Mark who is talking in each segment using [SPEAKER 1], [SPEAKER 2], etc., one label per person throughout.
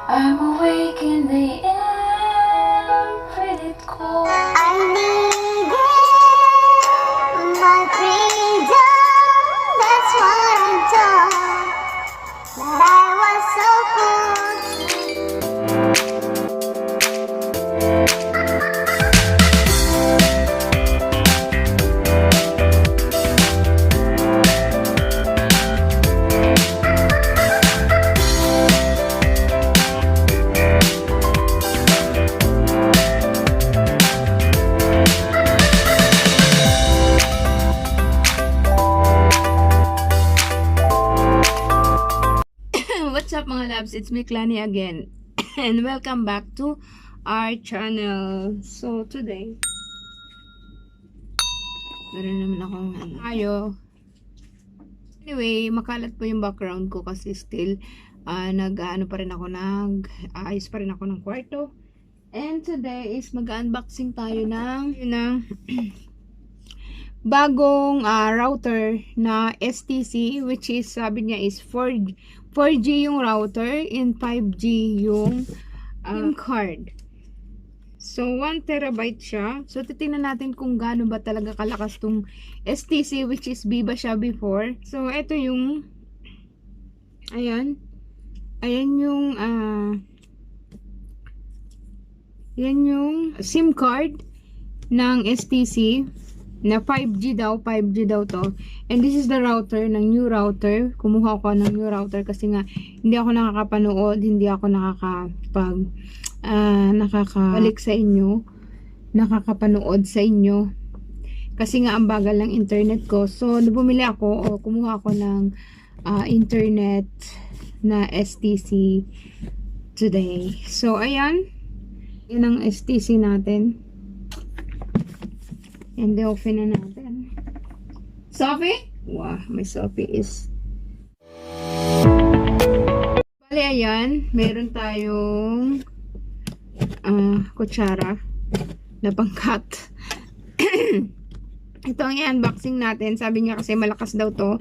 [SPEAKER 1] I'm awake in the air, pretty cold.
[SPEAKER 2] I needed my freedom, that's what I'm told. But I was so cool.
[SPEAKER 3] What's up mga loves? It's me, Clany again. And welcome back to our channel. So today, meron naman akong ayo. Anyway, makalat po yung background ko kasi still nag-ano pa rin ako, nag-ayos pa rin ako ng kwarto. And today is mag-unboxing tayo ng bagong router na STC, which is sabi niya is 4G yung router and 5G yung SIM card. So 1 terabyte siya. So titingnan natin kung gaano ba talaga kalakas tong STC, which is Viva siya before. So ito yung ayan yung yan yung SIM card ng STC na 5G daw to. And this is the router, ng new router. Kumuha ko ng new router kasi nga hindi ako nakakapanood, hindi ako nakakabalik sa inyo, nakakapanood sa inyo. Kasi nga ang bagal ng internet ko. So bumili ako o kumuha ako ng internet na STC today. So ayan, yan ang STC natin. And open na natin. Sophie? Wow, my Sophie is... Bale, ayan. Meron tayong kutsara na pangkat. Ito ang i-unboxing natin. Sabi niya kasi malakas daw to.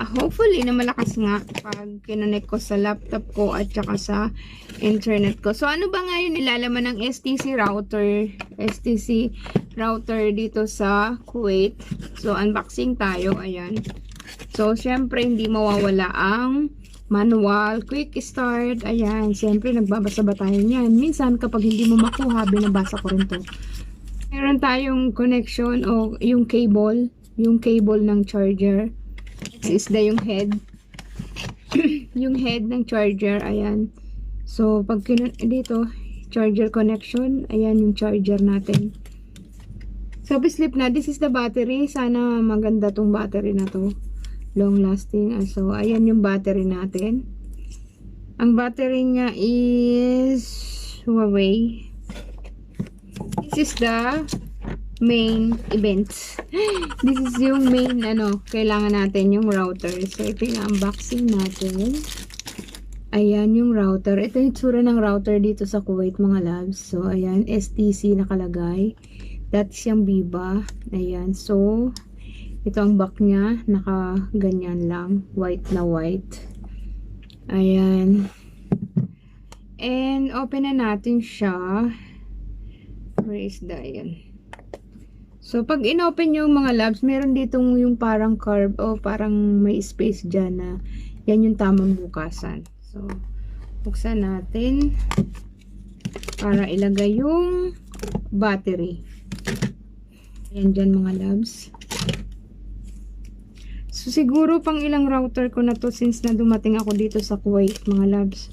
[SPEAKER 3] Hopefully na malakas nga pag kinonect ko sa laptop ko at saka sa internet ko. So ano ba nga yung nilalaman ng STC router dito sa Kuwait? So unboxing tayo, ayan. So syempre hindi mawawala ang manual, quick start, ayan. Syempre nagbabasa ba tayo niyan? Minsan kapag hindi mo makuha, binabasa ko rin to. Meron tayong connection o yung cable ng charger. This is yung head. Yung head ng charger, ayan. So, pag dito, charger connection, ayan yung charger natin. So, slip na. This is the battery. Sana maganda tong battery na to. Long lasting. So, ayan yung battery natin. Ang battery niya is Huawei. This is the main events. This is yung main kailangan natin yung router. So ito yung unboxing natin. Ayan yung router. Ito yung tsura ng router dito sa Kuwait mga loves. So ayan, STC nakalagay. That's yung Viva. Ayan. So ito ang back niya, naka ganyan lang, white na white. Ayan. And open na natin siya. Where is the ayan? So, pag in-open yung mga labs, meron ditong yung parang curve o parang may space dyan na yan yung tamang bukasan. So, buksan natin para ilagay yung battery. Ayan dyan mga labs. So, siguro pang ilang router ko na to since na dumating ako dito sa Kuwait mga labs.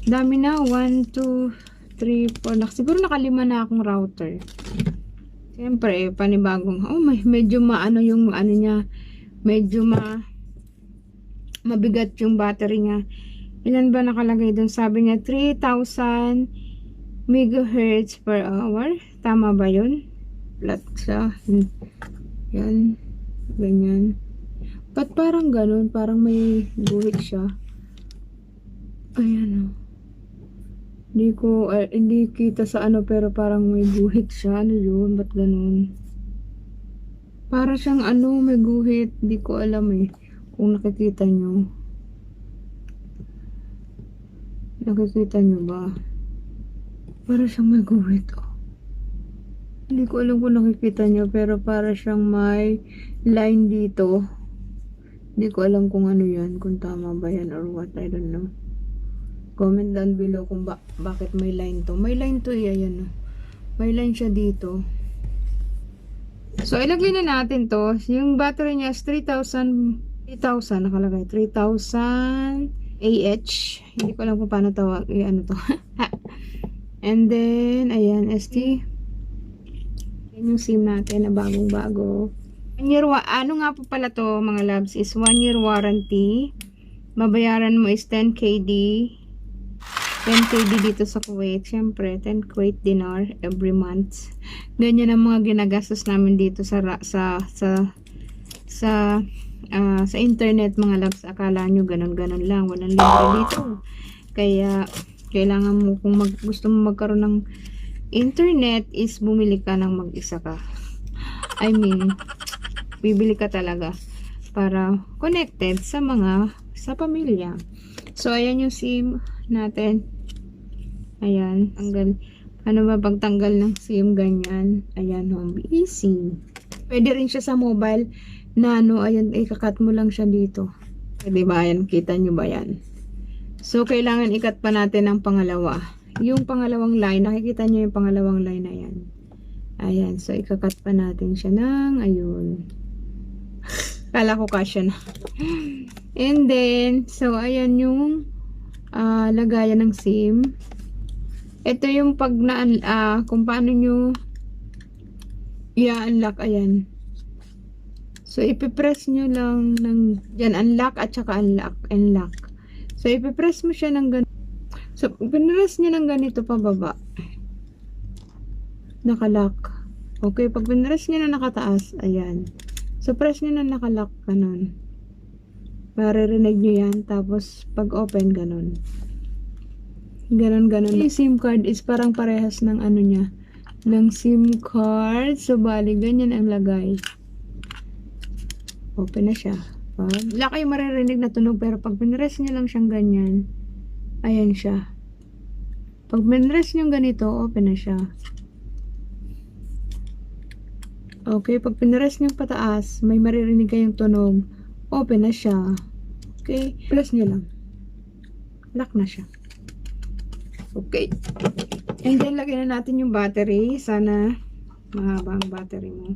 [SPEAKER 3] Dami na. 1, 2, 3, 4. Siguro nakalima na akong router. Siyempre, panibagong, medyo yung niya, medyo mabigat yung battery niya. Ilan ba nakalagay doon? Sabi niya, 3,000 megahertz per hour. Tama ba yun? Flat siya. Yan. Ganyan. Ba't parang ganun? Parang may guhit siya. Ayan o. Hindi kita sa pero parang may guhit siya. Ano yun? Ba't ganun? Para siyang may guhit. Hindi ko alam kung nakikita nyo. Nakikita nyo ba? Para siyang may guhit. Oh. Hindi ko alam kung nakikita nyo, pero para siyang may line dito. Hindi ko alam kung ano yan, kung tama ba yan or what, I don't know. Comment down below kung bakit may line to. May line to ayan. May line siya dito. So, ilagay na natin to. Yung battery niya is 3,000 nakalagay. 3,000 AH. Hindi ko alam kung paano tawag. Ano to. And then, ayan, ST. Yan yung SIM natin na bagong-bago. Ano nga po pala to, mga loves, is 1 year warranty. Babayaran mo is 10 KD. 10 KD dito sa Kuwait. Siyempre, 10 Kuwait dinar every month. Ganyan ang mga ginagastos namin dito sa internet, mga loves. Akala nyo ganun-ganun lang. Walang libre dito. Kaya, kailangan mo, kung gusto mo magkaroon ng internet, is bumili ka ng mag-isa ka. I mean, bibili ka talaga para connected sa pamilya. So, ayan yung SIM natin. Ayan, tanggal. Ano ba pagtanggal ng SIM? Ganyan. Ayan, home. Easy. Pwede rin siya sa mobile nano. Ayan, ikakat mo lang siya dito. Pwede ba? Ayan, kita nyo ba yan? So, kailangan ikat pa natin ang pangalawa. Yung pangalawang line, nakikita nyo yung pangalawang line na yan. Ayan, so ikakat pa natin siya ng, ayun. Kala ko kasya na. And then, so ayan yung lagayan ng SIM. Ito yung kung paano nyo i-unlock, ayan. So, ipipress nyo lang ng, dyan, unlock at saka unlock. So, ipipress mo siya ng ganito. So, pinress nyo ng ganito pababa. Nakalock. Okay, pag pinress nyo na nakataas, ayan. So, press nyo na nakalock, ganun. Maririnig nyo yan, tapos pag open, ganun. Ganun. Yung SIM card is parang parehas ng ano niya, ng SIM card. So, bali, ganyan ang lagay. Open na siya. Wala kayong maririnig na tunog, pero pag pinress nyo lang siyang ganyan, ayan siya. Pag pinress nyo ganito, open na siya. Okay, pag pinress nyo pataas, may maririnig kayong tunog, open na siya. Okay, press nyo lang. Lock na siya. Okay. And then, lagyan na natin yung battery. Sana mahaba ang battery mo.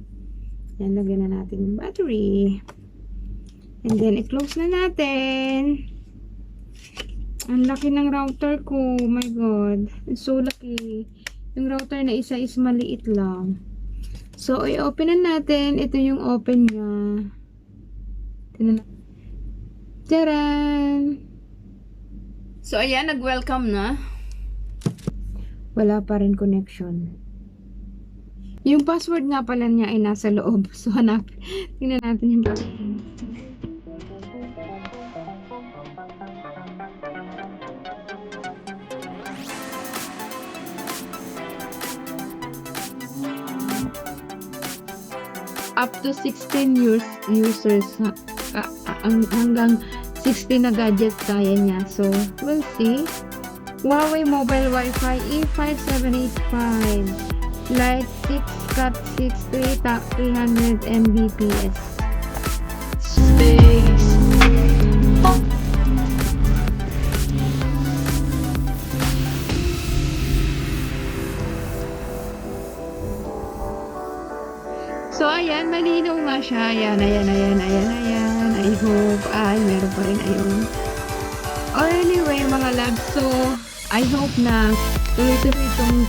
[SPEAKER 3] Yan, lagyan na natin yung battery. And then, i-close na natin. Ang laki ng router ko. Oh my God. It's so laki. Yung router na isa is maliit lang. So, i-open na natin. Ito yung open niya. Tignan natin. Taran! So, ayan. Nag-welcome na. Wala pa rin connection. Yung password nga pala niya ay nasa loob. So, hanap. Tingnan natin yung password. Up to 16 users. Hanggang 16 na gadgets kaya niya. So, we'll see. Huawei Mobile Wi-Fi E5785 Lite 6 Cat 6 300 Mbps. Space. So, ayan, malinaw nga siya. Ayan. I hope ay meron pa rin ayun. Or anyway, mga labs, so, I hope na tuloy-tuloy itong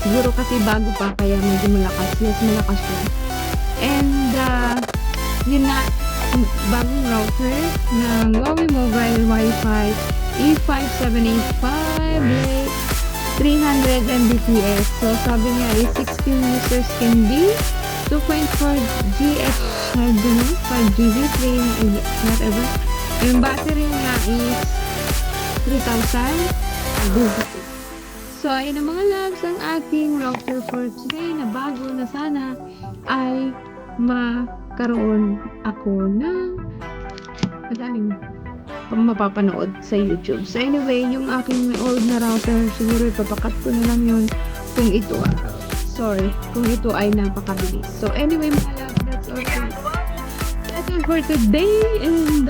[SPEAKER 3] siguro kasi bago pa kaya medyo malakas. Yes, malakas siya. And, yun na, bagong router ng Huawei Mobile Wi-Fi E5785 Lite 300 Mbps. So, sabi niya is 16 users can be 2.4 GH 5GB 3 whatever. Yung battery niya is 3,000. So, ayun ang mga loves ang ating router for today na bago na sana ay makaroon ako ng madaming mapapanood sa YouTube. So anyway, yung aking old na router, siguro ipapakat ko na lang yun kung ito, kung ito ay napakabilis. So anyway, mga loves, that's all for today, and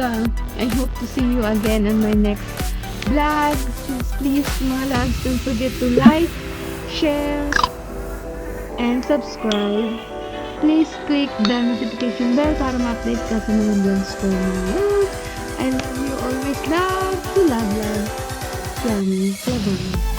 [SPEAKER 3] I hope to see you again on my next vlog. Please, mga loves, don't forget to like, share, and subscribe. Please click the notification bell para ma-update ka sa mga vlogs ko. I love you always. Love to love. Yummy. Bye-bye.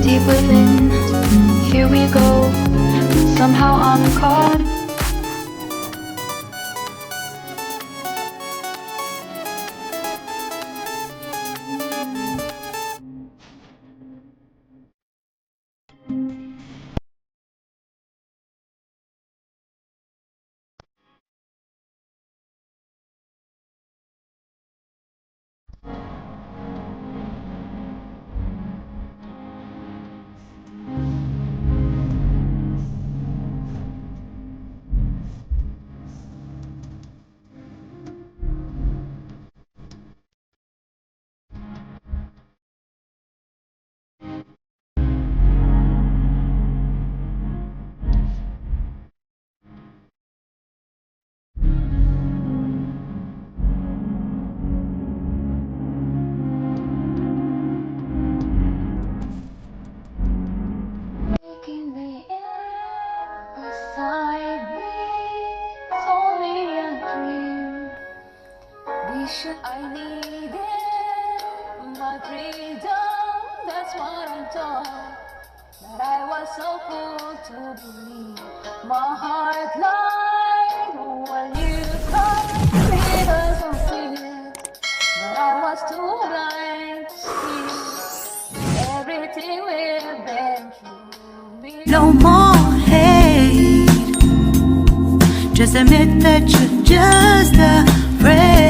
[SPEAKER 1] Deep within, here we go. Somehow I'm caught.
[SPEAKER 2] Taking the air beside me, it's only a dream. I needed my freedom, that's what I'm taught. But I was so fool to believe my heart lied when you cried. It was so sweet, but I was too blind to see everything we've been through.
[SPEAKER 4] No more hate. Just admit that you're just afraid.